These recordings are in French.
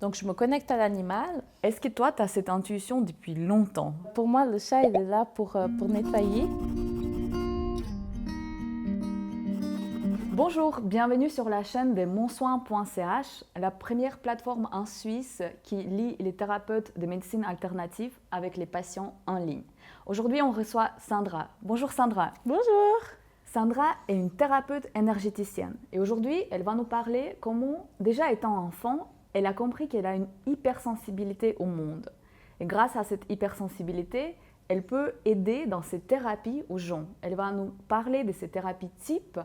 Donc, je me connecte à l'animal. Est-ce que toi, tu as cette intuition depuis longtemps? Pour moi, le chat, il est là pour nettoyer. Bonjour, bienvenue sur la chaîne de monsoin.ch, la première plateforme en Suisse qui lie les thérapeutes de médecine alternative avec les patients en ligne. Aujourd'hui, on reçoit Sandra. Bonjour Sandra. Bonjour. Sandra est une thérapeute énergéticienne et aujourd'hui, elle va nous parler comment, déjà étant enfant, elle a compris qu'elle a une hypersensibilité au monde. Et grâce à cette hypersensibilité, elle peut aider dans ses thérapies aux gens. Elle va nous parler de ses thérapies types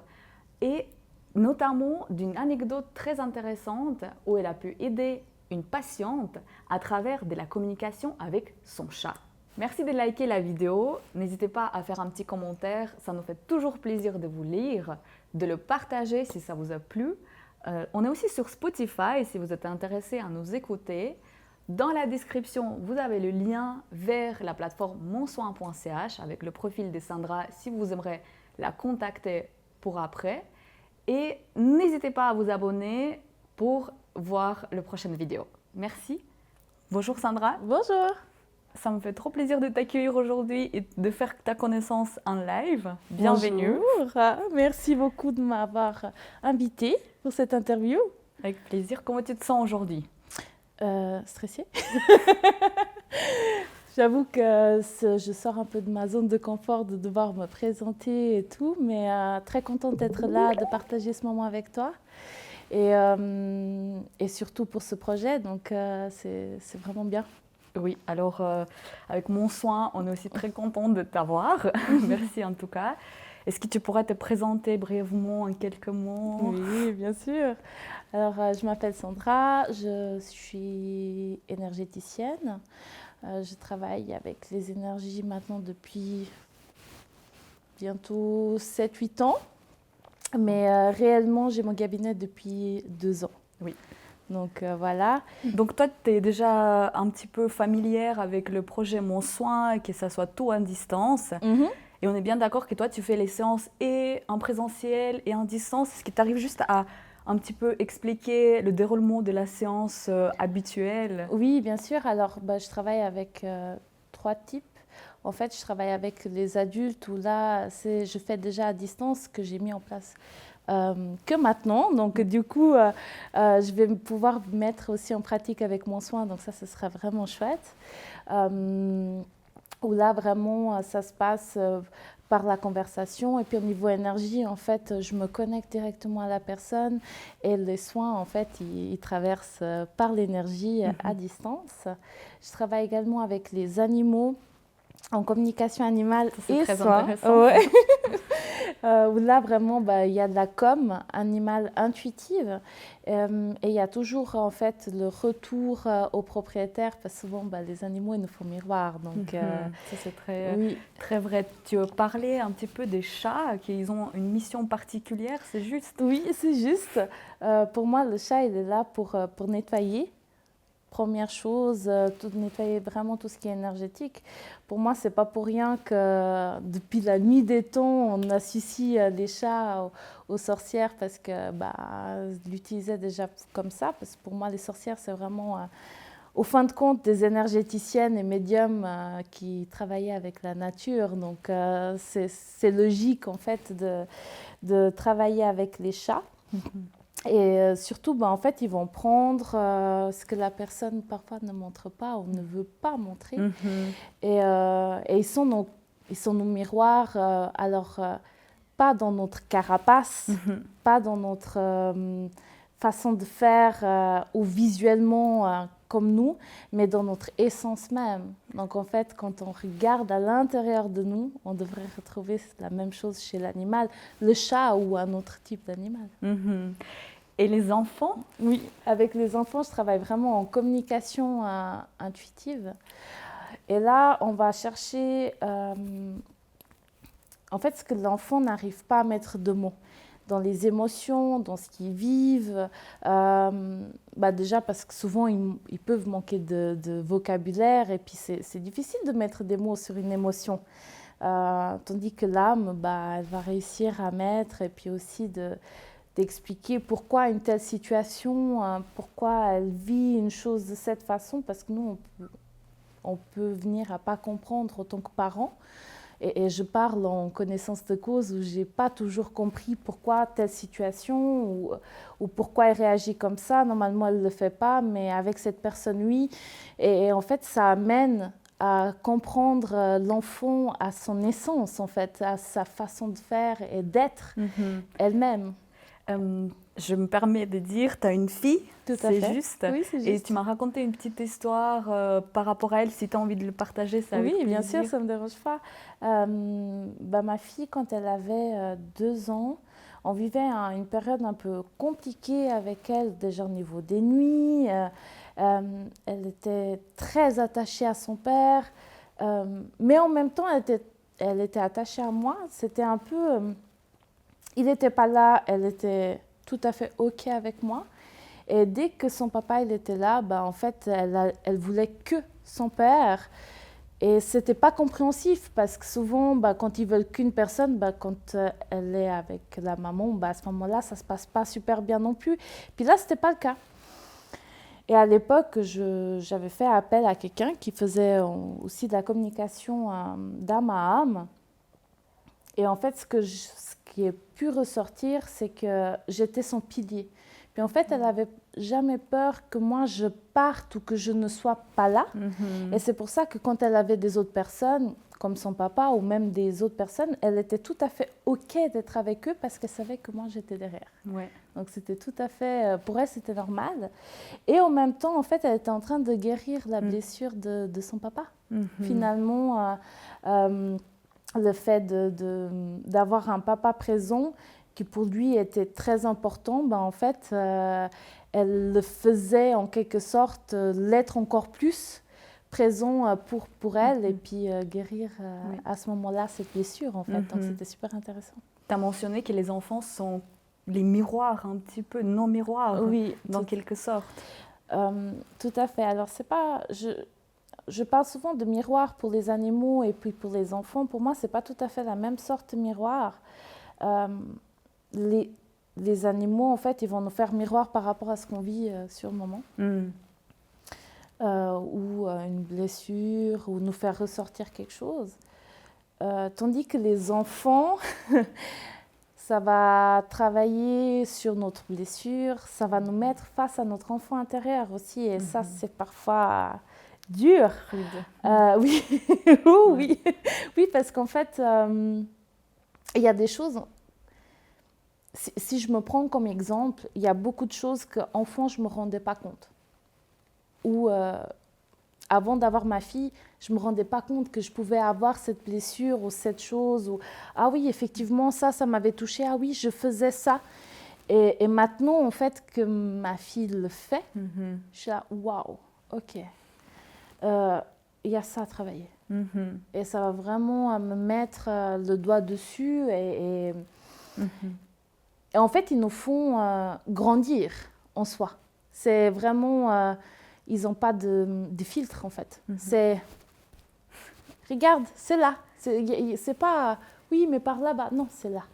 et notamment d'une anecdote très intéressante où elle a pu aider une patiente à travers de la communication avec son chat. Merci de liker la vidéo, n'hésitez pas à faire un petit commentaire, ça nous fait toujours plaisir de vous lire, de le partager si ça vous a plu. On est aussi sur Spotify si vous êtes intéressé à nous écouter. Dans la description, vous avez le lien vers la plateforme monsoin.ch avec le profil de Sandra si vous aimeriez la contacter pour après. Et n'hésitez pas à vous abonner pour voir la prochaine vidéo. Merci. Bonjour Sandra. Bonjour. Ça me fait trop plaisir de t'accueillir aujourd'hui et de faire ta connaissance en live. Bienvenue. Bonjour. Merci beaucoup de m'avoir invitée pour cette interview. Avec plaisir. Comment tu te sens aujourd'hui? Stressée. J'avoue que je sors un peu de ma zone de confort de devoir me présenter et tout, mais très contente d'être là, de partager ce moment avec toi. Et surtout pour ce projet, donc c'est vraiment bien. Oui, alors avec mon soin, on est aussi très content de t'avoir. Merci en tout cas. Est-ce que tu pourrais te présenter brièvement en quelques mots? Oui, bien sûr. Alors, je m'appelle Sandra, je suis énergéticienne. Je travaille avec les énergies maintenant depuis bientôt 7-8 ans. Mais réellement, j'ai mon cabinet depuis 2 ans. Oui. Donc voilà. Donc toi, tu es déjà un petit peu familière avec le projet Mon Soin, que ça soit tout en distance. Et on est bien d'accord que toi, tu fais les séances et en présentiel et en distance. Est-ce que tu arrives juste à un petit peu expliquer le déroulement de la séance habituelle? Oui, bien sûr. Alors, je travaille avec 3 types. En fait, je travaille avec les adultes où là, je fais déjà à distance que j'ai mis en place que maintenant. Donc, du coup, je vais pouvoir mettre aussi en pratique avec mon soin. Donc, ça, ce sera vraiment chouette. Où là, vraiment, ça se passe par la conversation. Et puis, au niveau énergie, en fait, je me connecte directement à la personne. Et les soins, en fait, ils traversent par l'énergie à distance. Je travaille également avec les animaux en communication animale et très soins. Intéressant. Ouais. Où là, vraiment, il y a de la com animale intuitive. Et il y a toujours, en fait, le retour au propriétaire, parce que souvent, les animaux, ils nous font miroir. Donc, ça, c'est très, oui. très vrai. Tu parlais un petit peu des chats, qu'ils ont une mission particulière, c'est juste? Oui, c'est juste. Pour moi, le chat, il est là pour nettoyer. Première chose, nettoyer vraiment tout ce qui est énergétique. Pour moi, c'est pas pour rien que depuis la nuit des temps, on associe les chats aux sorcières parce que l'utilisaient déjà comme ça. Parce que pour moi, les sorcières, c'est vraiment, au fin de compte, des énergéticiennes et médiums qui travaillaient avec la nature. Donc, c'est logique, en fait, de travailler avec les chats. Et surtout, en fait, ils vont prendre ce que la personne parfois ne montre pas ou ne veut pas montrer. Et ils sont nos miroirs. Alors, pas dans notre carapace, pas dans notre façon de faire ou visuellement comme nous, mais dans notre essence même. Donc, en fait, quand on regarde à l'intérieur de nous, on devrait retrouver la même chose chez l'animal, le chat ou un autre type d'animal. Et les enfants? Oui, avec les enfants, je travaille vraiment en communication intuitive. Et là, on va chercher, en fait, ce que l'enfant n'arrive pas à mettre de mots. Dans les émotions, dans ce qu'ils vivent. Déjà parce que souvent, ils peuvent manquer de vocabulaire et puis c'est difficile de mettre des mots sur une émotion. Tandis que l'âme, elle va réussir à mettre et puis aussi d'expliquer pourquoi une telle situation, pourquoi elle vit une chose de cette façon, parce que nous, on peut venir à pas comprendre en tant que parents. Et je parle en connaissance de cause où je n'ai pas toujours compris pourquoi telle situation ou pourquoi elle réagit comme ça. Normalement, elle ne le fait pas, mais avec cette personne, oui. Et en fait, ça amène à comprendre l'enfant à son essence, en fait, à sa façon de faire et d'être elle-même. Je me permets de dire, tu as une fille, c'est juste. Oui, c'est juste. Et tu m'as raconté une petite histoire par rapport à elle, si tu as envie de le partager, ça avec plaisir. Oui, bien sûr, ça ne me dérange pas. Ma fille, quand elle avait 2 ans, on vivait une période un peu compliquée avec elle, déjà au niveau des nuits. Elle était très attachée à son père, mais en même temps, elle était attachée à moi. C'était un peu... il n'était pas là, elle était tout à fait OK avec moi. Et dès que son papa il était là, en fait, elle voulait que son père. Et ce n'était pas compréhensif parce que souvent, quand ils veulent qu'une personne, quand elle est avec la maman, à ce moment-là, ça ne se passe pas super bien non plus. Puis là, ce n'était pas le cas. Et à l'époque, j'avais fait appel à quelqu'un qui faisait aussi de la communication d'âme à âme. Et en fait, ce qui est pu ressortir, c'est que j'étais son pilier. Puis en fait, elle n'avait jamais peur que moi je parte ou que je ne sois pas là. Et c'est pour ça que quand elle avait des autres personnes, comme son papa ou même des autres personnes, elle était tout à fait OK d'être avec eux parce qu'elle savait que moi j'étais derrière. Ouais. Donc c'était tout à fait, pour elle c'était normal. Et en même temps, en fait, elle était en train de guérir la blessure de son papa. Finalement, le fait d'avoir un papa présent qui pour lui était très important, en fait, elle le faisait en quelque sorte l'être encore plus présent pour elle et puis guérir à ce moment-là cette blessure, en fait. Donc, c'était super intéressant. Tu as mentionné que les enfants sont les miroirs, un petit peu, non miroirs, dans quelque sorte. Tout à fait. Alors, c'est pas... Je parle souvent de miroir pour les animaux et puis pour les enfants. Pour moi, ce n'est pas tout à fait la même sorte de miroir. Les animaux, en fait, ils vont nous faire miroir par rapport à ce qu'on vit sur le moment. Ou une blessure, ou nous faire ressortir quelque chose. Tandis que les enfants, ça va travailler sur notre blessure, ça va nous mettre face à notre enfant intérieur aussi. Et ça, c'est parfois dur. Oui. Oui, parce qu'en fait, il y a des choses... Si je me prends comme exemple, il y a beaucoup de choses qu'enfant, je ne me rendais pas compte. Ou avant d'avoir ma fille, je ne me rendais pas compte que je pouvais avoir cette blessure ou cette chose. Ou, ah oui, effectivement, ça m'avait touchée. Ah oui, je faisais ça. Et maintenant, en fait, que ma fille le fait, je suis là, waouh, OK. Il y a ça à travailler. Et ça va vraiment me mettre le doigt dessus et en fait, ils nous font grandir en soi. C'est vraiment... ils n'ont pas de filtre, en fait. C'est... Regarde, c'est là. C'est pas... Oui, mais par là-bas. Non, c'est là.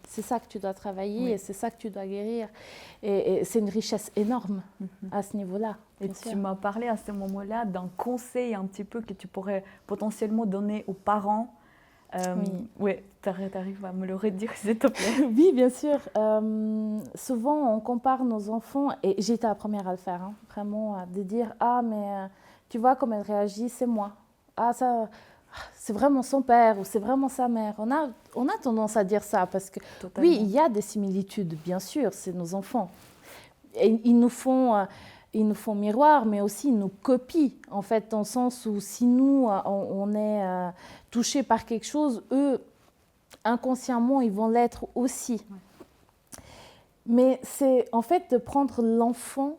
C'est ça que tu dois travailler et c'est ça que tu dois guérir. Et c'est une richesse énorme à ce niveau-là. Et tu m'as parlé à ce moment-là d'un conseil un petit peu que tu pourrais potentiellement donner aux parents. Oui, tu arrives à me le redire, s'il te plaît. Oui, bien sûr. Souvent, on compare nos enfants, et j'étais la première à le faire, vraiment, de dire « Ah, mais tu vois comme elle réagit, c'est moi. Ah, ça, c'est vraiment son père ou c'est vraiment sa mère. » On a tendance à dire ça parce que, oui, il y a des similitudes, bien sûr, c'est nos enfants. Et ils nous font miroir, mais aussi ils nous copient, en fait, dans le sens où si nous, on est touchés par quelque chose, eux, inconsciemment, ils vont l'être aussi. Mais c'est en fait de prendre l'enfant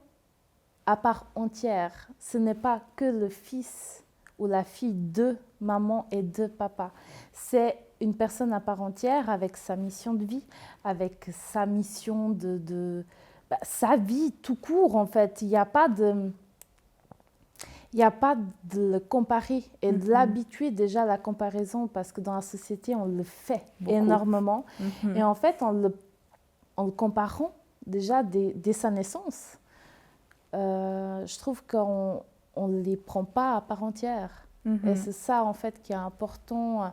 à part entière. Ce n'est pas que le fils ou la fille de maman et de papa. C'est une personne à part entière avec sa mission de vie, avec sa mission sa vie tout court, en fait. Il n'y a pas de le comparer et de l'habituer déjà à la comparaison parce que dans la société, on le fait énormément. Et en fait, en le comparant déjà dès sa naissance, je trouve qu'on ne les prend pas à part entière. Et c'est ça, en fait, qui est important.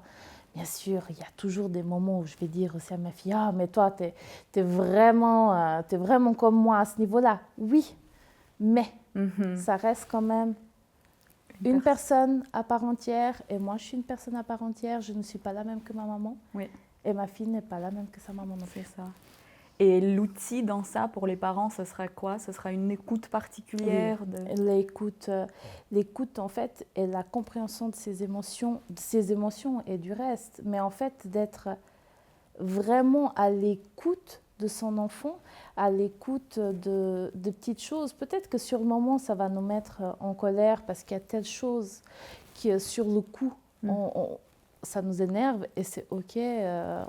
Bien sûr, il y a toujours des moments où je vais dire aussi à ma fille « Ah, mais toi, t'es vraiment comme moi à ce niveau-là. » Oui, mais ça reste quand même une personne à part entière. Et moi, je suis une personne à part entière. Je ne suis pas la même que ma maman. Oui. Et ma fille n'est pas la même que sa maman. C'est ça. Et l'outil dans ça, pour les parents, ce sera quoi? Ce sera une écoute particulière L'écoute, en fait, et la compréhension de ses émotions et du reste. Mais en fait, d'être vraiment à l'écoute de son enfant, à l'écoute de petites choses. Peut-être que sur le moment, ça va nous mettre en colère parce qu'il y a telle chose qui, sur le coup, ça nous énerve et c'est OK.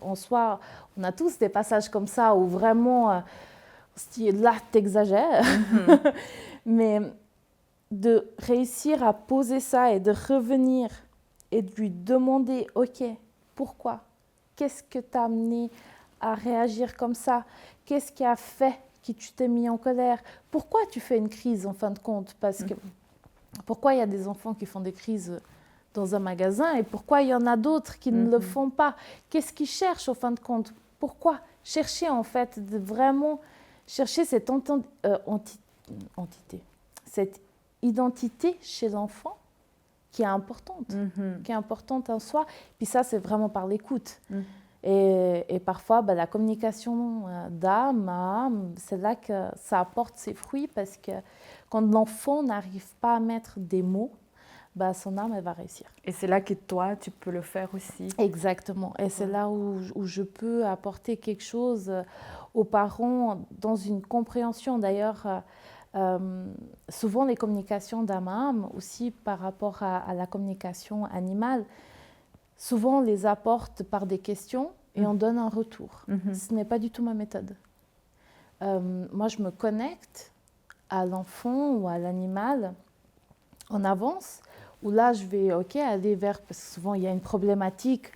En soi, on a tous des passages comme ça où vraiment, on se dit, là, t'exagères. Mais de réussir à poser ça et de revenir et de lui demander, OK, pourquoi? Qu'est-ce que t'a amené à réagir comme ça? Qu'est-ce qui a fait que tu t'es mis en colère? Pourquoi tu fais une crise en fin de compte? Parce que pourquoi il y a des enfants qui font des crises dans un magasin et pourquoi il y en a d'autres qui ne le font pas? Qu'est-ce qu'ils cherchent en fin de compte? Pourquoi? Chercher en fait, de vraiment chercher cette cette identité chez l'enfant qui est importante en soi. Puis ça, c'est vraiment par l'écoute. Et parfois, la communication d'âme à âme, c'est là que ça apporte ses fruits parce que quand l'enfant n'arrive pas à mettre des mots, son âme, elle va réussir. Et c'est là que toi, tu peux le faire aussi. Exactement. Et c'est là où je peux apporter quelque chose aux parents dans une compréhension. D'ailleurs, souvent les communications d'âme à âme, aussi par rapport à la communication animale, souvent on les apporte par des questions et on donne un retour. Ce n'est pas du tout ma méthode. Moi, je me connecte à l'enfant ou à l'animal en avance, où là, je vais aller vers, parce que souvent, il y a une problématique.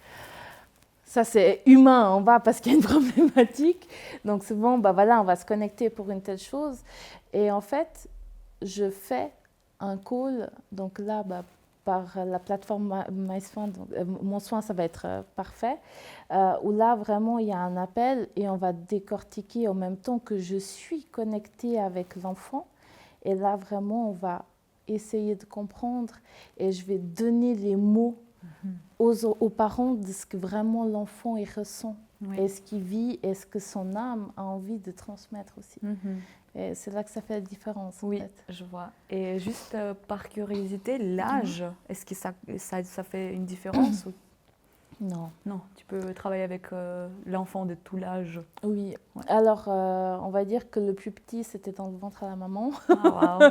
Ça, c'est humain, on va parce qu'il y a une problématique. Donc souvent, on va se connecter pour une telle chose. Et en fait, je fais un call, donc là, par la plateforme MySoin, mon soin, ça va être parfait, où là, vraiment, il y a un appel et on va décortiquer en même temps que je suis connectée avec l'enfant. Et là, vraiment, on va essayer de comprendre et je vais donner les mots aux parents de ce que vraiment l'enfant il ressent et ce qu'il vit et ce que son âme a envie de transmettre aussi. Et c'est là que ça fait la différence. Oui, en fait. je vois. Et juste par curiosité, l'âge, est-ce que ça fait une différence? Non. Non, tu peux travailler avec l'enfant de tout l'âge. Oui. Ouais. Alors, on va dire que le plus petit, c'était dans le ventre à la maman. Ah, wow.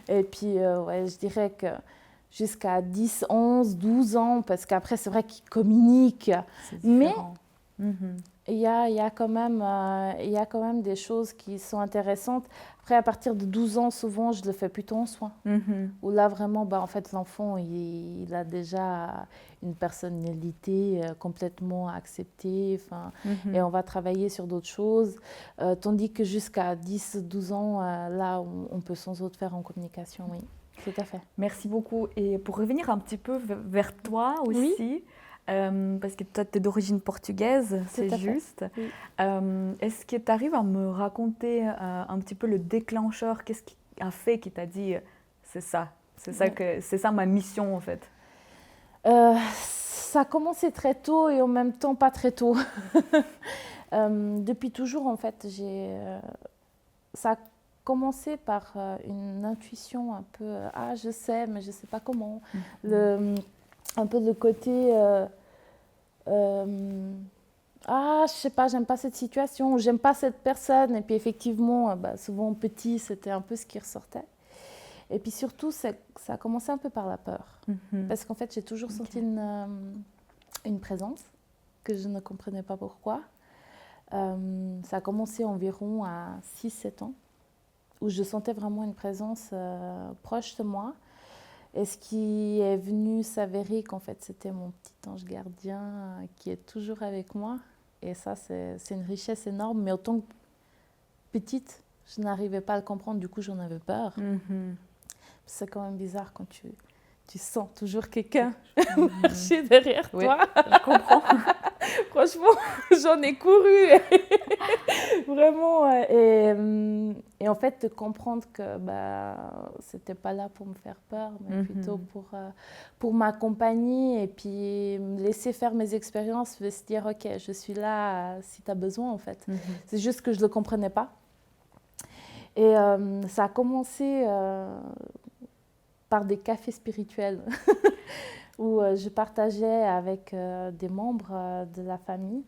Et puis, je dirais que jusqu'à 10, 11, 12 ans, parce qu'après, c'est vrai qu'ils communiquent. Mais il y a quand même des choses qui sont intéressantes. Après, à partir de 12 ans, souvent, je le fais plutôt en soins. Où là, vraiment, en fait, l'enfant, il a déjà une personnalité complètement acceptée. Et on va travailler sur d'autres choses. Tandis que jusqu'à 10, 12 ans, là, on peut sans autre faire en communication, oui. Tout à fait. Merci beaucoup. Et pour revenir un petit peu vers toi aussi, parce que toi, tu es d'origine portugaise, c'est juste. Oui. Est-ce que tu arrives à me raconter un petit peu le déclencheur? Qu'est-ce qui a fait qu'il t'a dit c'est ça ma mission en fait? Ça a commencé très tôt et en même temps pas très tôt. Depuis toujours, en fait, ça a commencé par une intuition un peu je sais, mais je sais pas comment. Un peu le côté je sais pas, j'aime pas cette situation, j'aime pas cette personne. Et puis effectivement, souvent petit, c'était un peu ce qui ressortait. Et puis surtout, ça a commencé un peu par la peur. Parce qu'en fait, j'ai toujours senti une présence que je ne comprenais pas pourquoi. Ça a commencé environ à 6-7 ans, où je sentais vraiment une présence proche de moi. Et ce qui est venu s'avérer qu'en fait, c'était mon petit ange gardien qui est toujours avec moi Et ça, c'est une richesse énorme. Mais autant que petite, je n'arrivais pas à le comprendre. Du coup, j'en avais peur. C'est quand même bizarre quand tu sens toujours quelqu'un marcher derrière toi. Je comprends. Franchement, j'en ai couru. Vraiment. Et en fait, de comprendre que c'était pas là pour me faire peur, mais plutôt pour m'accompagner et puis me laisser faire mes expériences, se dire, OK, je suis là si tu as besoin, en fait. C'est juste que je ne le comprenais pas. Et ça a commencé par des cafés spirituels où je partageais avec des membres de la famille.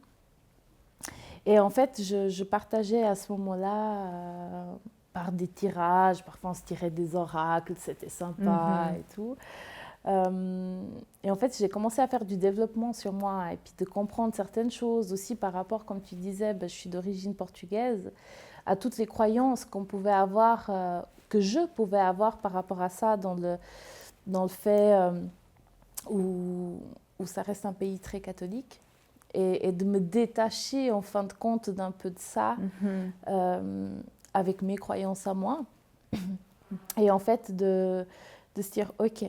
Et en fait, je partageais à ce moment-là par des tirages. Parfois, on se tirait des oracles, c'était sympa et tout. Et en fait, j'ai commencé à faire du développement sur moi et puis de comprendre certaines choses aussi par rapport, comme tu disais, je suis d'origine portugaise, à toutes les croyances qu'on pouvait avoir, que je pouvais avoir par rapport à ça dans le fait où ça reste un pays très catholique. Et de me détacher en fin de compte d'un peu de ça avec mes croyances à moi. Et en fait, de se dire, OK,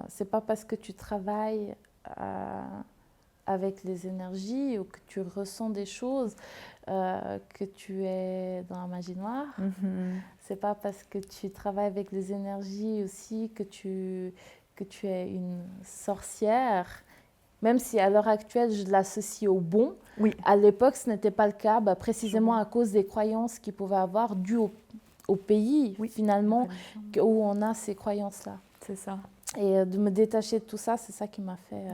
c'est pas parce que tu travailles avec les énergies ou que tu ressens des choses que tu es dans la magie noire. C'est pas parce que tu travailles avec les énergies aussi que tu es une sorcière. Même si à l'heure actuelle, je l'associe au bon, à l'époque, ce n'était pas le cas, précisément à cause des croyances qu'ils pouvaient avoir dues au pays, finalement, où on a ces croyances-là. C'est ça. Et de me détacher de tout ça, c'est ça qui m'a fait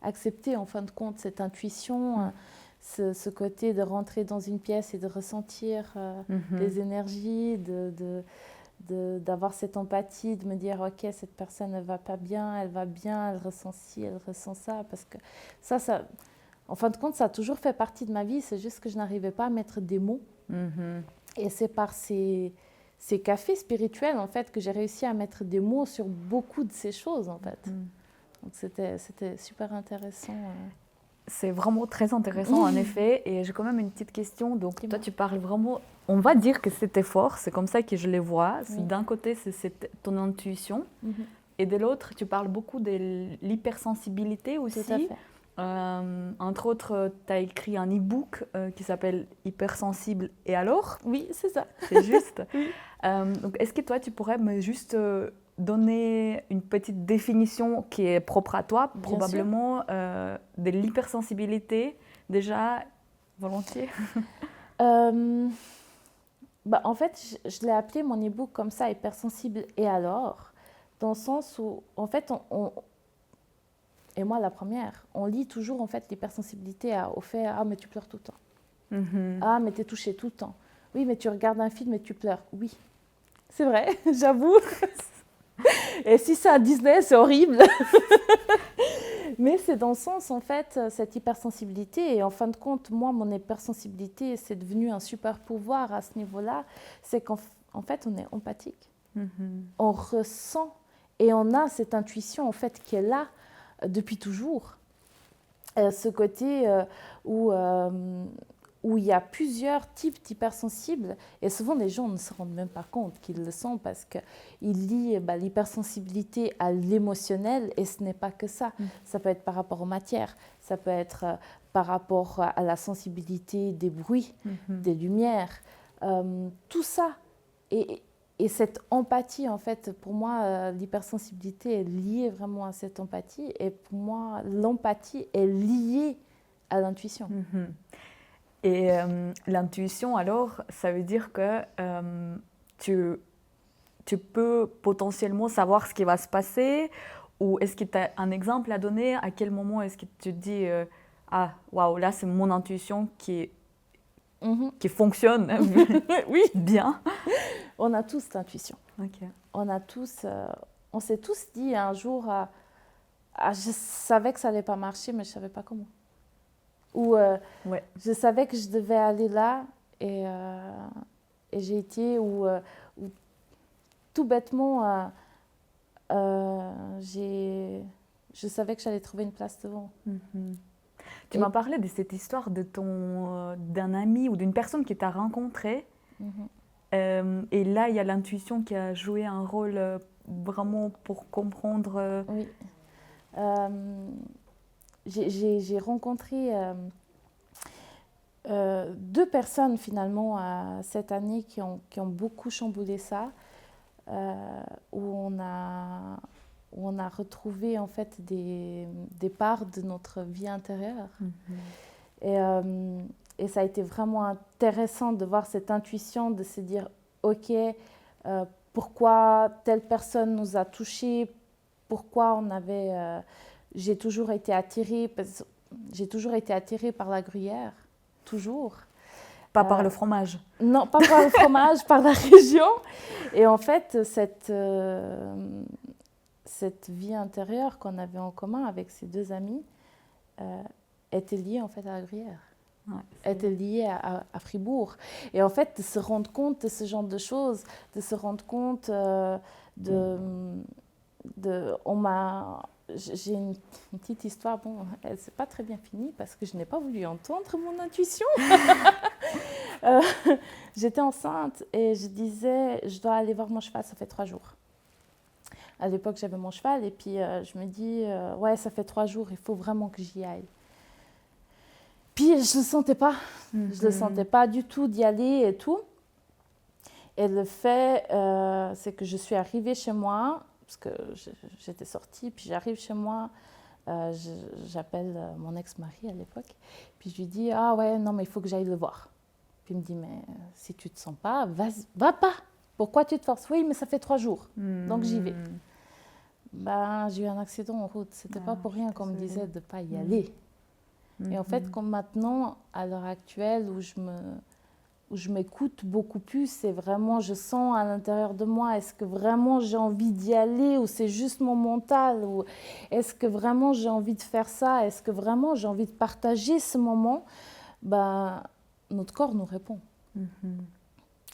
accepter, en fin de compte, cette intuition, ce côté de rentrer dans une pièce et de ressentir les énergies, d'avoir cette empathie, de me dire, OK, cette personne, elle va pas bien, elle va bien, elle ressent ci, elle ressent ça. Parce que ça, en fin de compte, ça a toujours fait partie de ma vie. C'est juste que je n'arrivais pas à mettre des mots. Et c'est par ces cafés spirituels, en fait, que j'ai réussi à mettre des mots sur beaucoup de ces choses, en fait. Donc, c'était super intéressant. C'est vraiment très intéressant, en effet. Et j'ai quand même une petite question. Donc, toi, tu parles vraiment... On va dire que c'était fort, c'est comme ça que je les vois. D'un côté, c'est ton intuition. Et de l'autre, tu parles beaucoup de l'hypersensibilité aussi. Tout à fait. Entre autres, tu as écrit un e-book qui s'appelle Hypersensible et alors? Oui, c'est ça. C'est juste. Donc, est-ce que toi, tu pourrais me juste donner une petite définition qui est propre à toi, Bien probablement, de l'hypersensibilité, déjà, volontiers? En fait, je l'ai appelé mon e-book comme ça, Hypersensible et alors, dans le sens où, en fait, et moi la première, on lit toujours en fait l'hypersensibilité au fait, ah mais tu pleures tout le temps, ah mais tu es touchée tout le temps, oui mais tu regardes un film et tu pleures, oui, c'est vrai, j'avoue, et si c'est à Disney, c'est horrible. Mais c'est dans le sens, en fait, cette hypersensibilité, et en fin de compte, moi, mon hypersensibilité, c'est devenu un super pouvoir à ce niveau-là, c'est qu'en fait, on est empathique. On ressent, et on a cette intuition, en fait, qui est là depuis toujours. Ce côté où il y a plusieurs types d'hypersensibles, et souvent les gens ne se rendent même pas compte qu'ils le sont parce qu'ils lient l'hypersensibilité à l'émotionnel, et ce n'est pas que ça. Ça peut être par rapport aux matières, ça peut être par rapport à la sensibilité des bruits, des lumières, tout ça. Et cette empathie, en fait, pour moi, l'hypersensibilité est liée vraiment à cette empathie, et pour moi, l'empathie est liée à l'intuition. Et l'intuition, alors, ça veut dire que tu peux potentiellement savoir ce qui va se passer, ou est-ce que tu as un exemple à donner? À quel moment est-ce que tu te dis ah, waouh, là, c'est mon intuition qui fonctionne Oui, bien? On a tous l'intuition. On s'est tous dit un jour, je savais que ça n'allait pas marcher, mais je ne savais pas comment. Ou je savais que je devais aller là et j'ai été, ou tout bêtement, je savais que j'allais trouver une place devant. Tu m'as parlé de cette histoire d'un ami ou d'une personne qui t'a rencontré. Et là, il y a l'intuition qui a joué un rôle vraiment pour comprendre. Oui. J'ai rencontré 2 personnes finalement cette année qui ont beaucoup chamboulé ça, où on a retrouvé en fait des parts de notre vie intérieure. Et ça a été vraiment intéressant de voir cette intuition, de se dire ok, pourquoi telle personne nous a touchés, pourquoi j'ai toujours été attirée par la gruyère. Toujours. Pas par le fromage. Non, pas par le fromage, par la région. Et en fait, cette vie intérieure qu'on avait en commun avec ces 2 amis était liée en fait à la gruyère. Ouais, était liée à Fribourg. Et en fait, de se rendre compte de ce genre de choses, de se rendre compte j'ai une petite histoire, bon, elle ne s'est pas très bien finie parce que je n'ai pas voulu entendre mon intuition. J'étais enceinte et je disais, je dois aller voir mon cheval, ça fait 3 jours. À l'époque, j'avais mon cheval et puis je me dis, ouais, ça fait 3 jours, il faut vraiment que j'y aille. Puis je ne le sentais pas, je ne le sentais pas du tout d'y aller et tout. Et le fait, c'est que je suis arrivée chez moi, parce que j'étais sortie, puis j'arrive chez moi, j'appelle mon ex-mari à l'époque, puis je lui dis « Ah ouais, non mais il faut que j'aille le voir ». Puis il me dit « Mais si tu ne te sens pas, va pas. Pourquoi tu te forces ?»« Oui, mais ça fait 3 jours, donc j'y vais. » Ben, j'ai eu un accident en route, c'était pas pour rien qu'on me disait de ne pas y aller. Et en fait, comme maintenant, à l'heure actuelle, où je m'écoute beaucoup plus, c'est vraiment, je sens à l'intérieur de moi, est-ce que vraiment j'ai envie d'y aller ou c'est juste mon mental, ou est-ce que vraiment j'ai envie de faire ça, est-ce que vraiment j'ai envie de partager ce moment, ben, notre corps nous répond.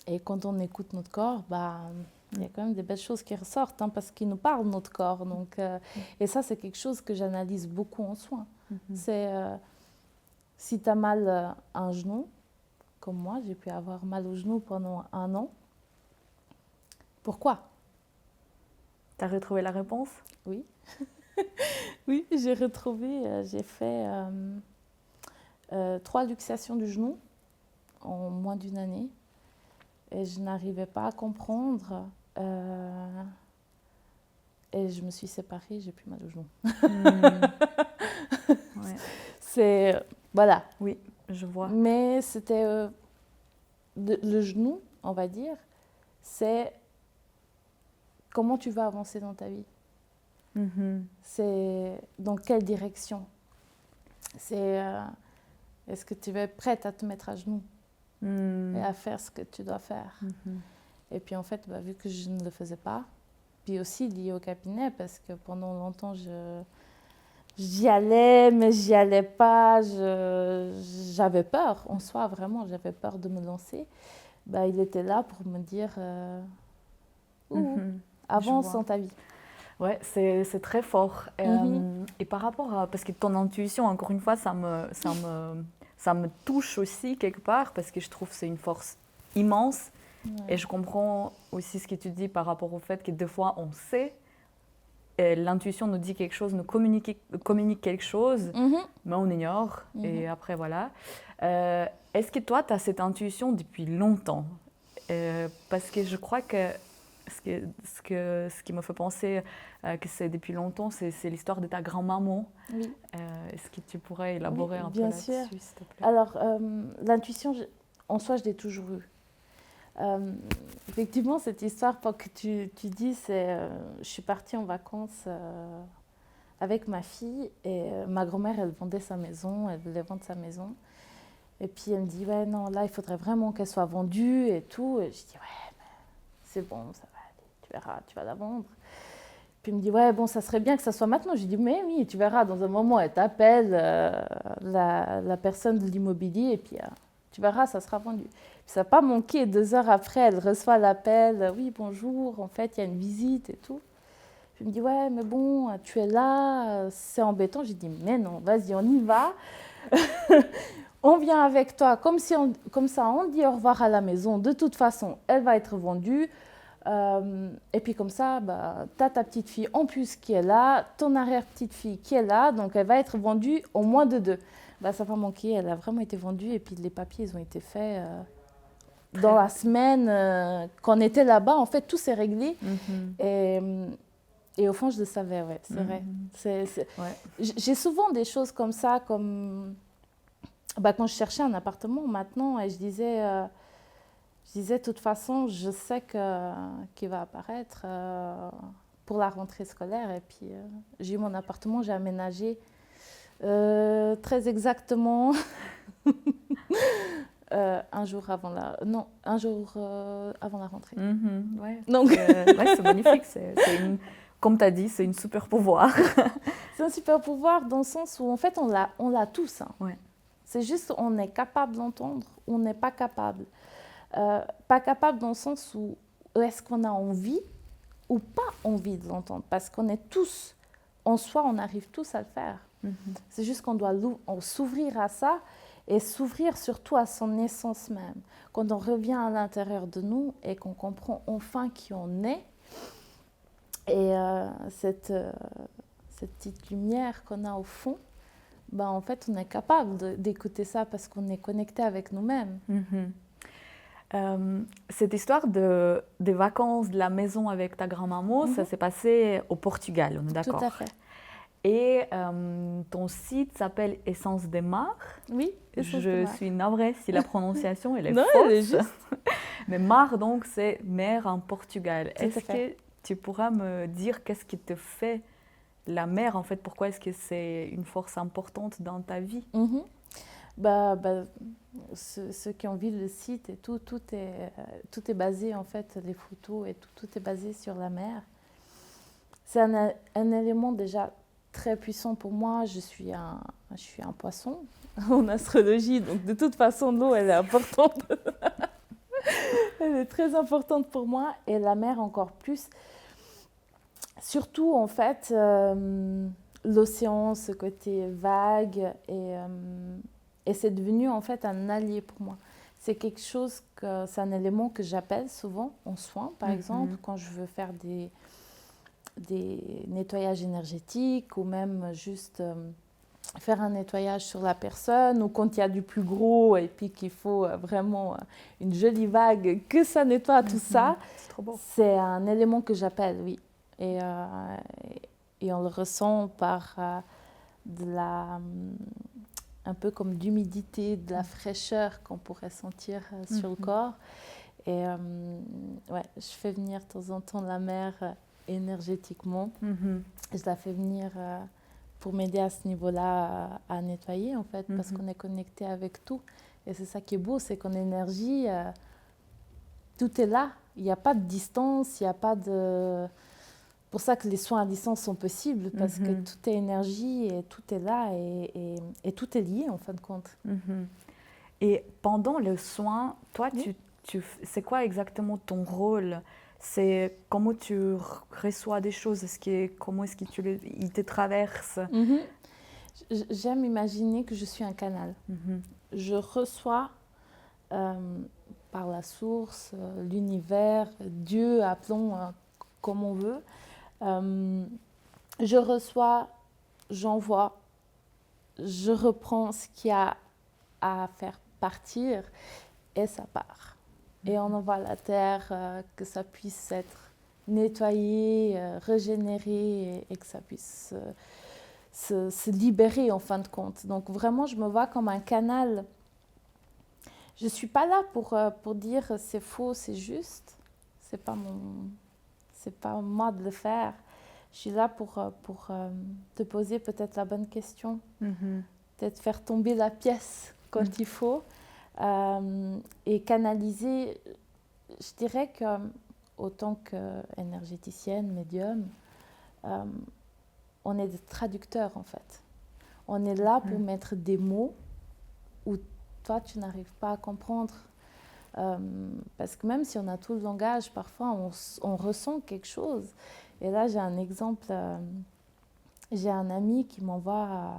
Et quand on écoute notre corps, ben, il y a quand même des belles choses qui ressortent, hein, parce qu'il nous parle, notre corps. Donc, et ça, c'est quelque chose que j'analyse beaucoup en soins. C'est si tu as mal à un genou, comme moi, j'ai pu avoir mal au genou pendant 1 an. Pourquoi? Tu as retrouvé la réponse? Oui. Oui, j'ai retrouvé, j'ai fait 3 luxations du genou en moins d'1 année. Et je n'arrivais pas à comprendre. Et je me suis séparée, j'ai plus mal au genou. Ouais. C'est... Voilà. Oui, je vois. Mais c'était... le genou, on va dire, c'est comment tu vas avancer dans ta vie. C'est dans quelle direction. C'est est-ce que tu es prête à te mettre à genoux et à faire ce que tu dois faire. Et puis en fait, bah, vu que je ne le faisais pas, puis aussi lié au cabinet, parce que pendant longtemps, j'y allais, mais j'y allais pas. J'avais peur, en soi, vraiment, j'avais peur de me lancer. Bah, il était là pour me dire avance dans ta vie. Ouais, c'est très fort. Et par rapport à... Parce que ton intuition, encore une fois, ça me touche aussi quelque part, parce que je trouve que c'est une force immense. Ouais. Et je comprends aussi ce que tu dis par rapport au fait que des fois, on sait, l'intuition nous dit quelque chose, nous communique quelque chose, mais on ignore. Et après, voilà. Est-ce que toi, tu as cette intuition depuis longtemps? Parce que je crois que ce qui me fait penser que c'est depuis longtemps, c'est l'histoire de ta grand-maman. Oui. Est-ce que tu pourrais élaborer un peu là-dessus, s'il te plaît? Alors, l'intuition, en soi, je l'ai toujours eue. Effectivement, cette histoire que tu dis, c'est je suis partie en vacances avec ma fille et ma grand-mère, elle vendait sa maison, elle voulait vendre sa maison. Et puis elle me dit, ouais, non, là, il faudrait vraiment qu'elle soit vendue et tout. Et je dis, ouais, mais c'est bon, ça va aller, tu verras, tu vas la vendre. Puis il me dit, ouais, bon, ça serait bien que ça soit maintenant. Je dis, mais oui, tu verras, dans un moment, elle t'appelle, la personne de l'immobilier, et puis tu verras, ça sera vendu. Puis ça n'a pas manqué, 2 heures après, elle reçoit l'appel, oui, bonjour, en fait, il y a une visite et tout. Puis il me dit, ouais, mais bon, tu es là, c'est embêtant. J'ai dit, mais non, vas-y, on y va. On vient avec toi, comme ça, on dit au revoir à la maison. De toute façon, elle va être vendue. Et puis comme ça, tu as ta petite fille en plus qui est là, ton arrière-petite-fille qui est là, donc elle va être vendue au moins de 2. Ça va manquer, elle a vraiment été vendue et puis les papiers, ils ont été faits dans la semaine qu'on était là-bas. En fait, tout s'est réglé. Et au fond, je le savais, ouais, c'est vrai. Ouais. J'ai souvent des choses comme ça, comme quand je cherchais un appartement maintenant, et je disais, de toute façon, je sais qu'il va apparaître pour la rentrée scolaire. Et puis, j'ai eu mon appartement, j'ai aménagé très exactement un jour avant la rentrée. Ouais. Donc, c'est magnifique. Comme tu as dit, c'est une super pouvoir. C'est un super pouvoir dans le sens où, en fait, on l'a tous. Hein. Ouais. C'est juste on est capable d'entendre ou on n'est pas capable. Pas capable dans le sens où est-ce qu'on a envie ou pas envie de l'entendre. Parce qu'on est tous, en soi, on arrive tous à le faire. C'est juste qu'on doit s'ouvrir à ça et s'ouvrir surtout à son essence même. Quand on revient à l'intérieur de nous et qu'on comprend enfin qui on est, et cette petite lumière qu'on a au fond, en fait, on est capable d'écouter ça parce qu'on est connecté avec nous-mêmes. Cette histoire des vacances de la maison avec ta grand-maman, ça s'est passé au Portugal, on est d'accord? Tout à fait. Et ton site s'appelle Essence des Mares. Oui, Essence des Mares. Je suis navrée si la prononciation elle est non, fausse. Elle est juste. Mais Mar, donc, c'est mer en Portugal. Est-ce que tu pourras me dire qu'est-ce qui te fait la mer, en fait? Pourquoi est-ce que c'est une force importante dans ta vie? Ceux qui ont vu le site et tout est basé, en fait, les photos et tout est basé sur la mer. C'est un élément déjà très puissant pour moi. Je suis un poisson en astrologie, donc de toute façon, l'eau, elle est importante. Elle est très importante pour moi et la mer encore plus. Surtout, en fait, l'océan, ce côté vague et c'est devenu en fait un allié pour moi. C'est c'est un élément que j'appelle souvent en soins, par exemple, quand je veux faire des nettoyages énergétiques ou même juste faire un nettoyage sur la personne ou quand il y a du plus gros et puis qu'il faut vraiment une jolie vague que ça nettoie tout ça. C'est trop beau. C'est un élément que j'appelle, oui. Et on le ressent par un peu comme d'humidité, de la fraîcheur qu'on pourrait sentir sur le corps. Et je fais venir de temps en temps la mer énergétiquement. Je la fais venir pour m'aider à ce niveau-là à nettoyer, en fait, parce qu'on est connecté avec tout. Et c'est ça qui est beau, c'est qu'en énergie, tout est là. Il n'y a pas de distance, il n'y a pas de... C'est pour ça que les soins à distance sont possibles, parce que tout est énergie et tout est là et tout est lié, en fin de compte. Et pendant le soin, toi, c'est quoi exactement ton rôle? C'est comment tu reçois des choses? Comment est-ce qu'ils te traversent? J'aime imaginer que je suis un canal. Je reçois par la source, l'univers, Dieu, appelons comme on veut. Je reçois, j'envoie, je reprends ce qu'il y a à faire partir et ça part. Et on envoie à la terre que ça puisse être nettoyé, régénéré et que ça puisse se libérer en fin de compte. Donc vraiment, je me vois comme un canal. Je ne suis pas là pour dire c'est faux, c'est juste. C'est pas moi de le faire. Je suis là pour te poser peut-être la bonne question, peut-être faire tomber la pièce quand il faut, et canaliser. Je dirais que, autant qu'énergéticienne, médium, on est des traducteurs en fait. On est là pour mettre des mots où toi tu n'arrives pas à comprendre. Parce que même si on a tout le langage, parfois on ressent quelque chose. Et là, j'ai un exemple. J'ai un ami qui m'envoie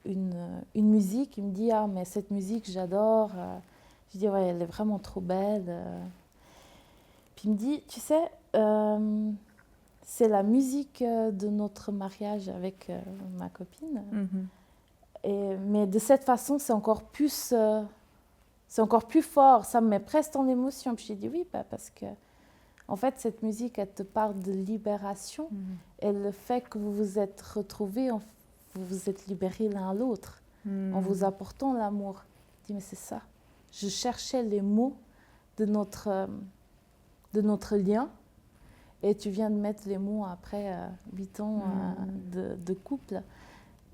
une musique, il me dit « Ah, mais cette musique, j'adore. » Je dis « Ouais, elle est vraiment trop belle. » Puis il me dit « Tu sais, c'est la musique de notre mariage avec ma copine. Mais de cette façon, c'est encore plus fort. Ça me met presque en émotion. » Puis j'ai dit « Oui, parce que en fait, cette musique, elle te parle de libération. Et le fait que vous vous êtes retrouvés, vous vous êtes libérés l'un à l'autre en vous apportant l'amour. » Je dis « Mais c'est ça. Je cherchais les mots de notre lien. Et tu viens de mettre les mots après 8 ans de couple. »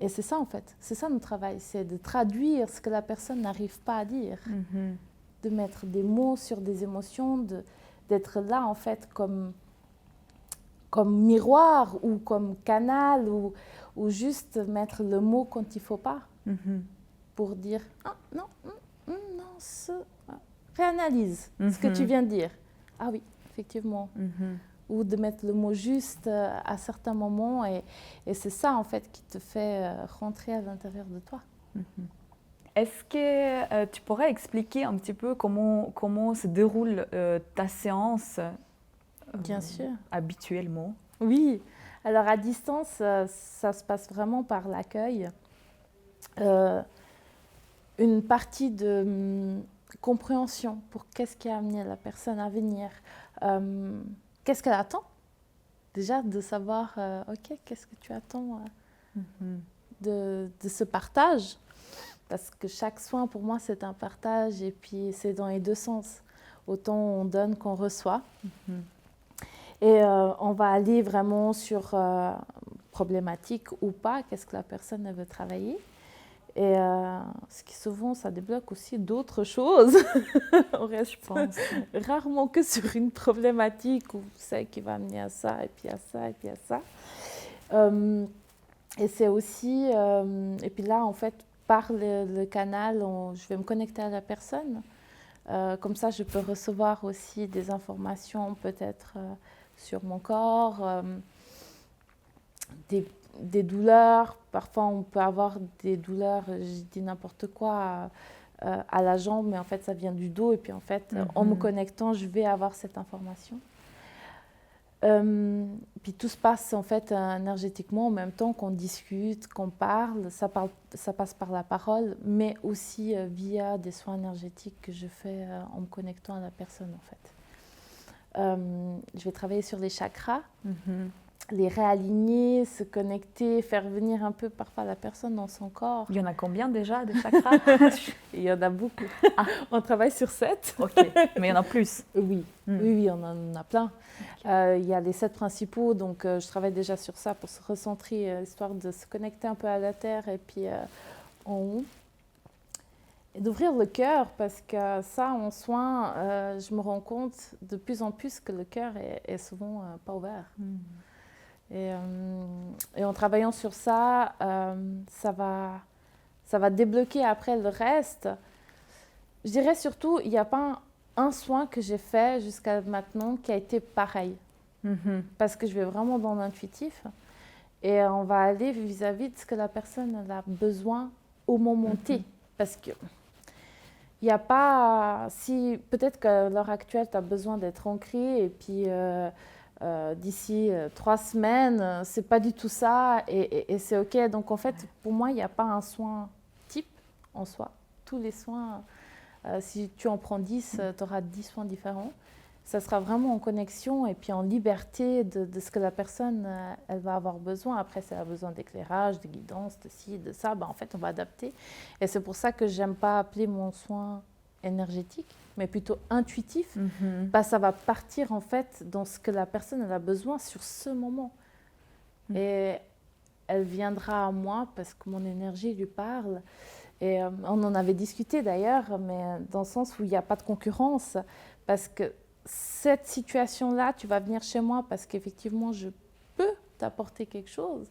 Et c'est ça en fait, c'est ça notre travail, c'est de traduire ce que la personne n'arrive pas à dire, de mettre des mots sur des émotions, d'être là en fait comme miroir ou comme canal ou juste mettre le mot quand il ne faut pas pour dire « Ah non, réanalyse ce que tu viens de dire. » Ah oui, effectivement. Ou de mettre le mot juste à certains moments. Et c'est ça, en fait, qui te fait rentrer à l'intérieur de toi. Est-ce que tu pourrais expliquer un petit peu comment se déroule ta séance Bien sûr. Habituellement? Oui. Alors, à distance, ça se passe vraiment par l'accueil. Une partie de compréhension pour qu'est-ce qui a amené la personne à venir. Qu'est-ce qu'elle attend? Déjà, de savoir, OK, qu'est-ce que tu attends de ce partage? Parce que chaque soin, pour moi, c'est un partage et puis c'est dans les deux sens. Autant on donne qu'on reçoit. Et on va aller vraiment sur problématique ou pas, qu'est-ce que la personne elle veut travailler. Et ce qui souvent, ça débloque aussi d'autres choses. On reste, je pense, rarement que sur une problématique où c'est qui va amener à ça, et puis à ça, et puis à ça. Et c'est aussi... et puis là, en fait, par le canal, je vais me connecter à la personne. Comme ça, je peux recevoir aussi des informations peut-être sur mon corps, des douleurs. Parfois, on peut avoir des douleurs, je dis n'importe quoi, à la jambe, mais en fait, ça vient du dos. Et puis, en fait, en me connectant, je vais avoir cette information. Puis, tout se passe, en fait, énergétiquement, en même temps qu'on discute, qu'on parle. Ça passe par la parole, mais aussi via des soins énergétiques que je fais en me connectant à la personne, en fait. Je vais travailler sur les chakras. Les réaligner, se connecter, faire venir un peu parfois la personne dans son corps. Il y en a combien déjà des chakras? Il y en a beaucoup. On travaille sur 7. Ok, mais il y en a plus. Oui, oui, on en a plein. Il y a les 7 principaux, donc je travaille déjà sur ça pour se recentrer, histoire de se connecter un peu à la terre et puis en haut. Et d'ouvrir le cœur, parce que ça, en soin, je me rends compte de plus en plus que le cœur est souvent pas ouvert. Et en travaillant sur ça, ça va débloquer après le reste. Je dirais surtout, il n'y a pas un soin que j'ai fait jusqu'à maintenant qui a été pareil. Parce que je vais vraiment dans l'intuitif. Et on va aller vis-à-vis de ce que la personne a besoin au moment T. Parce que il n'y a pas... Si, peut-être qu'à l'heure actuelle, tu as besoin d'être ancré et puis... d'ici 3 semaines, c'est pas du tout ça et c'est ok. Donc en fait, pour moi, il n'y a pas un soin type en soi. Tous les soins, si tu en prends 10, tu auras 10 soins différents. Ça sera vraiment en connexion et puis en liberté de ce que la personne elle va avoir besoin. Après, si elle a besoin d'éclairage, de guidance, de ci, de ça, en fait, on va adapter. Et c'est pour ça que j'aime pas appeler mon soin énergétique, mais plutôt intuitif, ça va partir en fait dans ce que la personne elle a besoin sur ce moment. Et elle viendra à moi parce que mon énergie lui parle. Et on en avait discuté d'ailleurs, mais dans le sens où il n'y a pas de concurrence, parce que cette situation-là, tu vas venir chez moi parce qu'effectivement, je peux t'apporter quelque chose.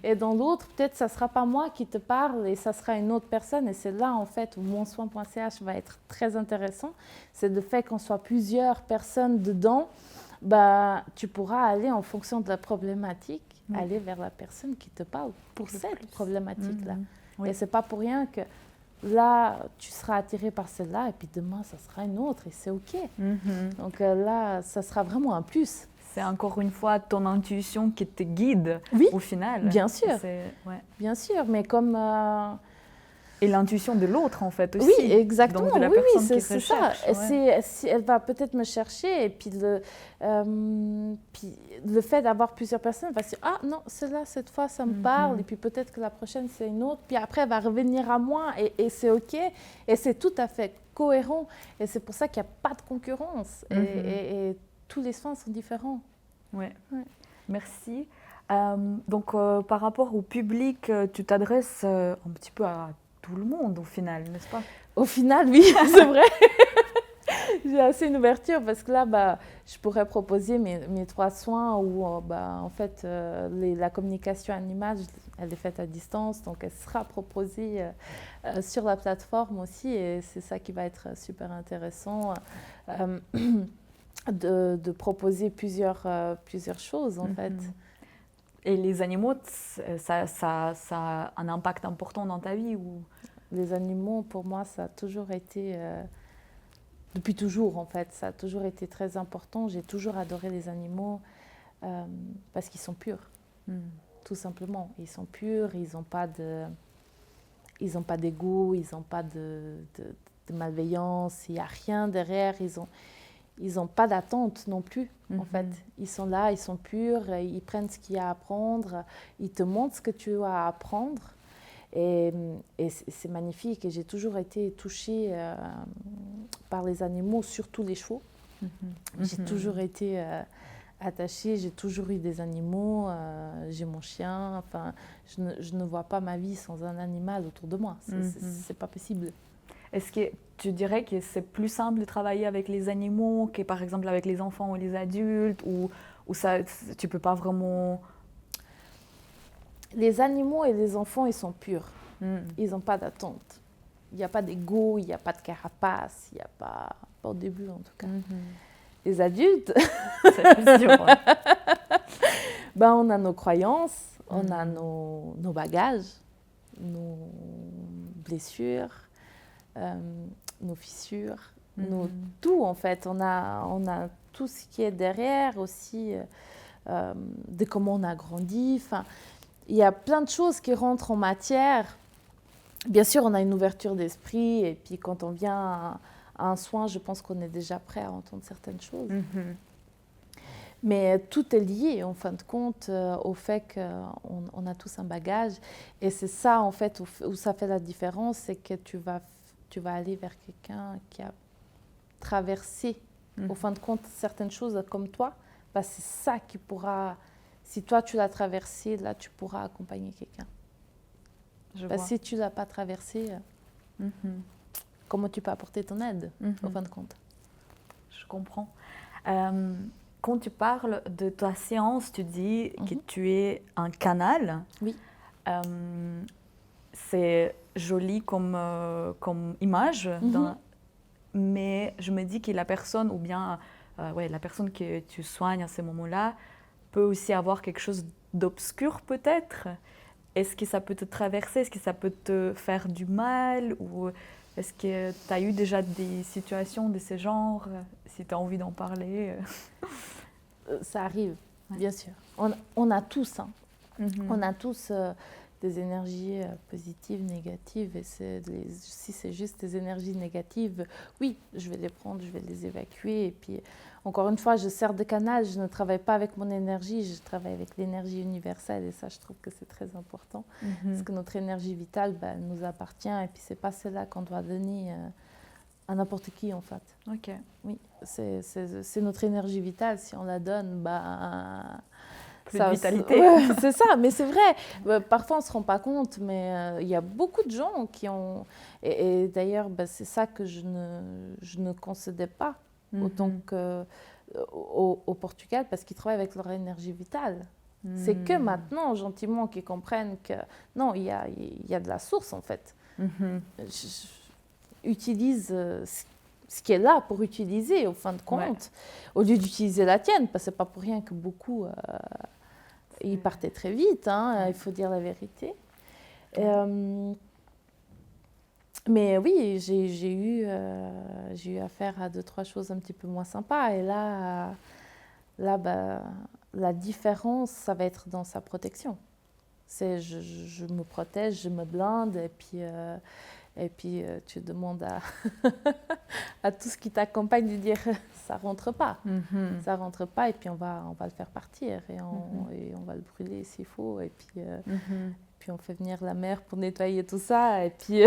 Et dans l'autre, peut-être ça ne sera pas moi qui te parle et ça sera une autre personne. Et c'est là, en fait, où monsoin.ch va être très intéressant. C'est le fait qu'on soit plusieurs personnes dedans. Tu pourras aller en fonction de la problématique, aller vers la personne qui te parle pour cette problématique-là. Oui. Et ce n'est pas pour rien que là, tu seras attiré par celle-là et puis demain, ça sera une autre et c'est OK. Donc là, ça sera vraiment un plus. C'est encore une fois ton intuition qui te guide au final. Bien sûr. Ouais. Bien sûr, mais comme... Et l'intuition de l'autre, en fait, aussi. Oui, exactement. Donc de la oui, personne qui recherche. Ça. Elle va peut-être me chercher et puis le fait d'avoir plusieurs personnes va se dire « Ah non, celle-là, cette fois, ça me parle. » Et puis peut-être que la prochaine, c'est une autre. Puis après, elle va revenir à moi et c'est OK. Et c'est tout à fait cohérent. Et c'est pour ça qu'il n'y a pas de concurrence. Et tous les soins sont différents. Ouais. Merci. Donc, par rapport au public, tu t'adresses un petit peu à tout le monde au final, n'est-ce pas? Au final, oui, c'est vrai. J'ai assez une ouverture parce que là, je pourrais proposer mes 3 soins où, en fait, la communication animale, elle est faite à distance, donc elle sera proposée sur la plateforme aussi et c'est ça qui va être super intéressant. De proposer plusieurs choses, en fait. Et les animaux, ça a un impact important dans ta vie ou... Les animaux, pour moi, ça a toujours été... depuis toujours, en fait, ça a toujours été très important. J'ai toujours adoré les animaux parce qu'ils sont purs, tout simplement. Ils sont purs, ils n'ont pas d'ego, ils n'ont pas de malveillance, il n'y a rien derrière, ils n'ont pas d'attente non plus, en fait. Ils sont là, ils sont purs, ils prennent ce qu'il y a à apprendre, ils te montrent ce que tu as à apprendre. Et c'est magnifique. Et j'ai toujours été touchée par les animaux, surtout les chevaux. J'ai toujours été attachée, j'ai toujours eu des animaux. J'ai mon chien. Enfin, je ne vois pas ma vie sans un animal autour de moi. C'est pas possible. Est-ce que tu dirais que c'est plus simple de travailler avec les animaux que par exemple avec les enfants ou les adultes ou ça, tu peux pas vraiment... Les animaux et les enfants, ils sont purs. Ils n'ont pas d'attente. Il n'y a pas d'ego, il n'y a pas de carapace, il n'y a pas au début en tout cas. Les adultes, c'est plus dur, ouais. On a nos croyances, on a nos bagages, nos blessures, nos fissures, tout en fait. On a tout ce qui est derrière aussi, de comment on a grandi. Enfin, il y a plein de choses qui rentrent en matière. Bien sûr, on a une ouverture d'esprit et puis quand on vient à un soin, je pense qu'on est déjà prêt à entendre certaines choses. Mais tout est lié, en fin de compte, au fait qu'on a tous un bagage. Et c'est ça, en fait, où ça fait la différence, c'est que tu vas aller vers quelqu'un qui a traversé, au fin de compte, certaines choses comme toi. C'est ça qui pourra... Si toi, tu l'as traversé, là, tu pourras accompagner quelqu'un. Si tu ne l'as pas traversé, comment tu peux apporter ton aide, au fin de compte? Je comprends. Quand tu parles de ta séance, tu dis que tu es un canal. Oui. C'est joli comme image, mais je me dis que la personne, ou bien la personne que tu soignes à ce moment-là, peut aussi avoir quelque chose d'obscur peut-être. Est-ce que ça peut te traverser? Est-ce que ça peut te faire du mal? Ou est-ce que tu as eu déjà des situations de ce genre? Si tu as envie d'en parler. Ça arrive, bien sûr. On a tous, on a tous des énergies positives, négatives. Et si c'est juste des énergies négatives, oui, je vais les prendre, je vais les évacuer. Et puis, encore une fois, je sers de canal, je ne travaille pas avec mon énergie, je travaille avec l'énergie universelle. Et ça, je trouve que c'est très important. Parce que notre énergie vitale, elle nous appartient. Et puis, ce n'est pas celle-là qu'on doit donner à n'importe qui, en fait. Ok. Oui, c'est notre énergie vitale. Si on la donne, plus de vitalité. C'est ça, mais c'est vrai. Parfois, on ne se rend pas compte, mais il y a beaucoup de gens qui ont... Et d'ailleurs, c'est ça que je ne concédais pas autant qu'au Portugal, parce qu'ils travaillent avec leur énergie vitale. C'est que maintenant, gentiment, qu'ils comprennent que non, il y a de la source, en fait. Utilise ce qui est là pour utiliser, au fin de compte, au lieu d'utiliser la tienne, parce que c'est pas pour rien que beaucoup... ils partaient très vite, il faut dire la vérité. Mais oui, j'ai eu affaire à 2-3 choses un petit peu moins sympas. Et là la différence, ça va être dans sa protection. Je me protège, je me blinde, et puis tu demandes à tout ce qui t'accompagne de dire ça rentre pas. Ça rentre pas, et puis on va le faire partir, et on va le brûler s'il faut, et puis on fait venir la mère pour nettoyer tout ça, et puis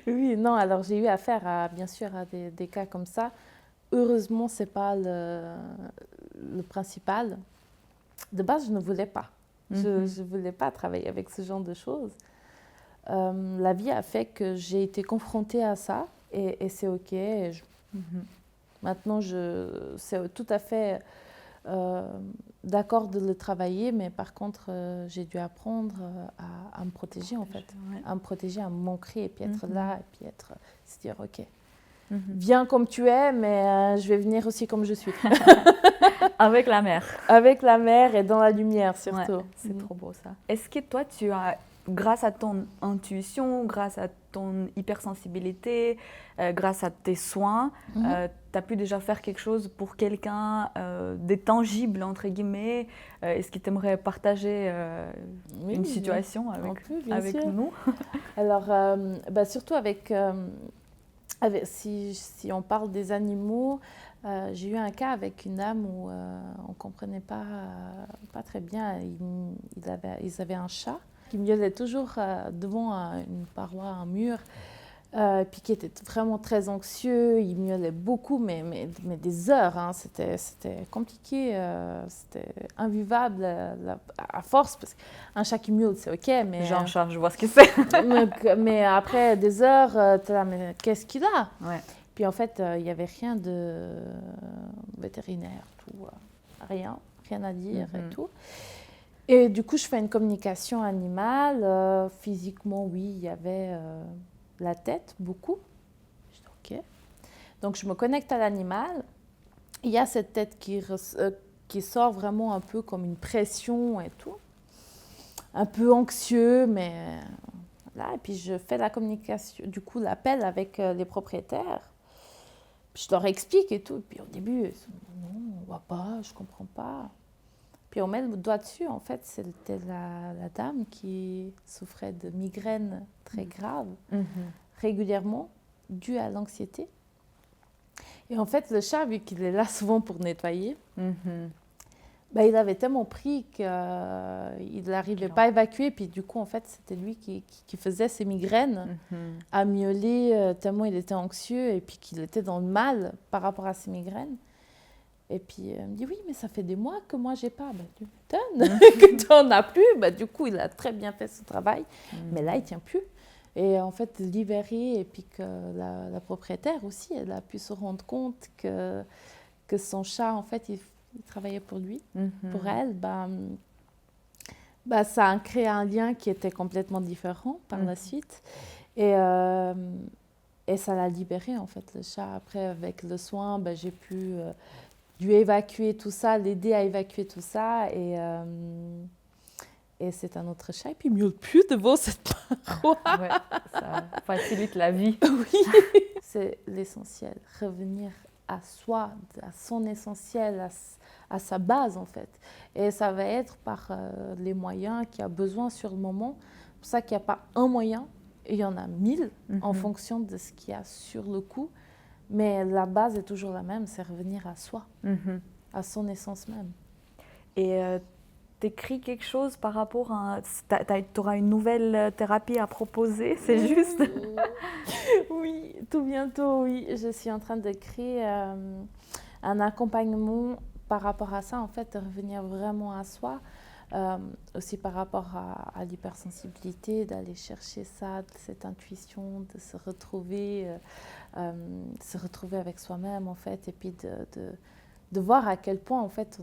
oui, non, alors j'ai eu affaire bien sûr à des cas comme ça. Heureusement, c'est pas le principal. De base, je ne voulais pas. Je ne voulais pas travailler avec ce genre de choses. La vie a fait que j'ai été confrontée à ça, et c'est OK. Maintenant, c'est tout à fait d'accord de le travailler, mais par contre, j'ai dû apprendre à me protéger, en fait. À me protéger, à m'ancrer, et puis être là, et puis se dire OK. Viens comme tu es, mais je vais venir aussi comme je suis. Avec la mer. Avec la mer et dans la lumière, surtout. Ouais, c'est trop beau ça. Est-ce que toi, tu as, grâce à ton intuition, grâce à ton hypersensibilité, grâce à tes soins, tu as pu déjà faire quelque chose pour quelqu'un de tangible, entre guillemets? Est-ce que tu aimerais partager une situation avec nous? Alors, surtout si on parle des animaux, j'ai eu un cas avec une dame où on ne comprenait pas très bien. Ils avaient un chat qui miaulait toujours devant une paroi, un mur, puis qui était vraiment très anxieux. Il miaulait beaucoup, mais des heures. Hein. C'était compliqué, c'était invivable à force, parce qu'un chat qui miaule, c'est OK. Mais, j'ai un chat, je vois ce que c'est. mais après des heures, tu es là, mais qu'est-ce qu'il a? Ouais. Puis en fait, il n'y avait rien de vétérinaire, rien à dire et tout. Et du coup, je fais une communication animale. Physiquement, oui, il y avait la tête, beaucoup. Je dis OK. Donc, je me connecte à l'animal. Il y a cette tête qui sort vraiment un peu comme une pression et tout. Un peu anxieux, mais là. Et puis, je fais la communication, du coup, l'appel avec les propriétaires. Puis je leur explique et tout. Et puis au début, ils sont non, on ne voit pas, je ne comprends pas. Puis on met le doigt dessus. En fait, c'était la dame qui souffrait de migraines très graves, régulièrement, dues à l'anxiété. Et en fait, le chat, vu qu'il est là souvent pour nettoyer, il avait tellement pris qu'il n'arrivait pas à évacuer. Puis du coup, en fait, c'était lui qui faisait ses migraines, à miauler tellement il était anxieux et puis qu'il était dans le mal par rapport à ses migraines. Et puis, il me dit, oui, mais ça fait des mois que moi, j'ai pas. Tu m'étonnes que tu n'en as plus. Du coup, il a très bien fait ce travail. Mais là, il ne tient plus. Et en fait, libéré, et puis que la propriétaire aussi, elle a pu se rendre compte que son chat, en fait, il travaillait pour lui, pour elle, ça a créé un lien qui était complètement différent par la suite. Et ça l'a libéré, en fait, le chat. Après, avec le soin, j'ai pu lui évacuer tout ça, l'aider à évacuer tout ça. Et c'est un autre chat. Et puis, il ne miaule plus devant cette paroi. Ouais, ça facilite la vie. Oui, c'est l'essentiel. Revenir à soi, à son essentiel, à sa base, en fait. Et ça va être par les moyens qu'il y a besoin sur le moment. C'est pour ça qu'il n'y a pas un moyen, il y en a 1000 en fonction de ce qu'il y a sur le coup. Mais la base est toujours la même, c'est revenir à soi, à son essence même. Et t'écris quelque chose par rapport à... T'auras une nouvelle thérapie à proposer, c'est juste? Oui, tout bientôt, oui. Je suis en train d'écrire un accompagnement par rapport à ça, en fait, de revenir vraiment à soi. Aussi par rapport à l'hypersensibilité, d'aller chercher ça, cette intuition, de se retrouver avec soi-même, en fait, et puis de voir à quel point, en fait,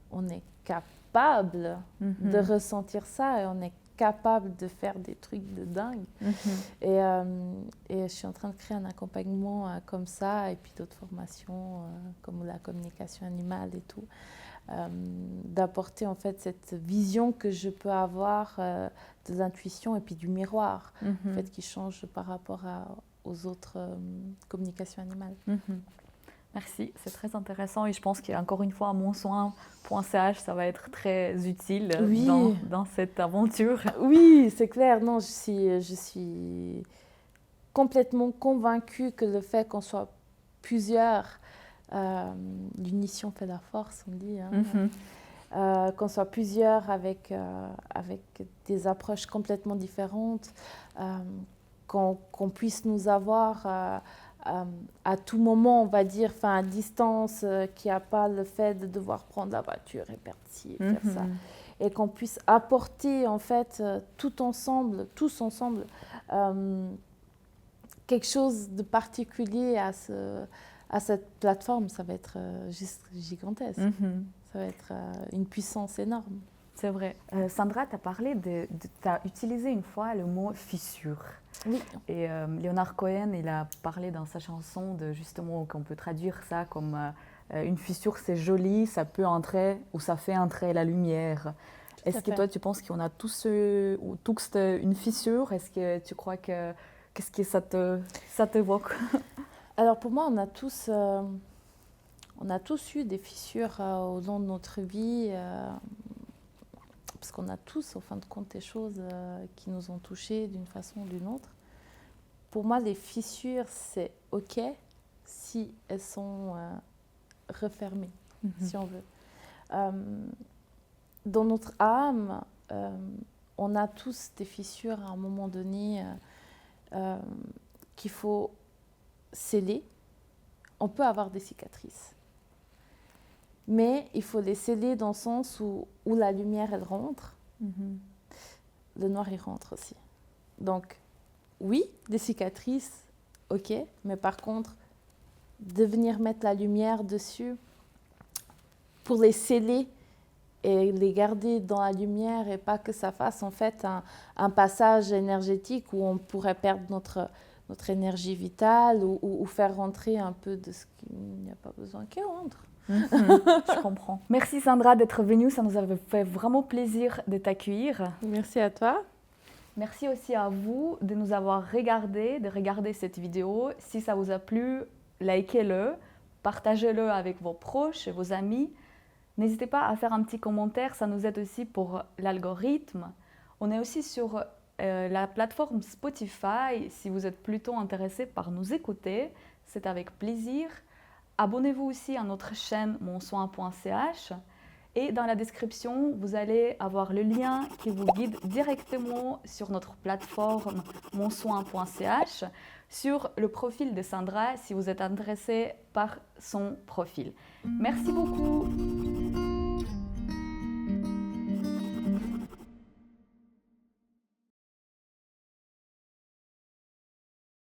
on est capable de ressentir ça, et on est capable de faire des trucs de dingue. Et je suis en train de créer un accompagnement comme ça, et puis d'autres formations, comme la communication animale et tout, d'apporter en fait cette vision que je peux avoir de l'intuition et puis du miroir, en fait, qui change par rapport aux autres communications animales. Merci, c'est très intéressant et je pense qu'encore une fois, monsoin.ch, ça va être très utile dans cette aventure. Oui, c'est clair. Non, je suis complètement convaincue que le fait qu'on soit plusieurs, l'unition fait la force, on dit, hein, qu'on soit plusieurs avec des approches complètement différentes, qu'on puisse nous avoir à tout moment, on va dire, à distance, qu'il n'y a pas le fait de devoir prendre la voiture et faire ci, faire ça. Et qu'on puisse apporter, en fait, tous ensemble, quelque chose de particulier à cette plateforme. Ça va être juste gigantesque. Ça va être une puissance énorme. C'est vrai. Sandra, tu as parlé tu as utilisé une fois le mot fissure. Oui. Et Leonard Cohen, il a parlé dans sa chanson de justement qu'on peut traduire ça comme une fissure, c'est joli, ça peut entrer ou ça fait entrer la lumière. Est-ce que toi, tu penses qu'on a tous une fissure? Est-ce que tu crois que qu'est-ce que ça t'évoque? Alors pour moi, on a tous eu des fissures au long de notre vie. Parce qu'on a tous, au fin de compte, des choses qui nous ont touchés d'une façon ou d'une autre. Pour moi, les fissures, c'est OK si elles sont refermées, si on veut. Dans notre âme, on a tous des fissures à un moment donné qu'il faut sceller. On peut avoir des cicatrices. Mais il faut les sceller dans le sens où la lumière, elle rentre. Le noir, il rentre aussi. Donc, oui, des cicatrices, OK. Mais par contre, de venir mettre la lumière dessus pour les sceller et les garder dans la lumière et pas que ça fasse en fait un passage énergétique où on pourrait perdre notre énergie vitale ou faire rentrer un peu de ce qu'il n'y a pas besoin qu'il rentre. Je comprends. Merci Sandra d'être venue, ça nous avait fait vraiment plaisir de t'accueillir. Merci à toi. Merci aussi à vous de nous avoir de regarder cette vidéo. Si ça vous a plu, likez-le, partagez-le avec vos proches et vos amis. N'hésitez pas à faire un petit commentaire, ça nous aide aussi pour l'algorithme. On est aussi sur la plateforme Spotify. Si vous êtes plutôt intéressé par nous écouter, c'est avec plaisir. Abonnez-vous aussi à notre chaîne monsoin.ch et dans la description, vous allez avoir le lien qui vous guide directement sur notre plateforme monsoin.ch sur le profil de Sandra si vous êtes intéressé par son profil. Merci beaucoup.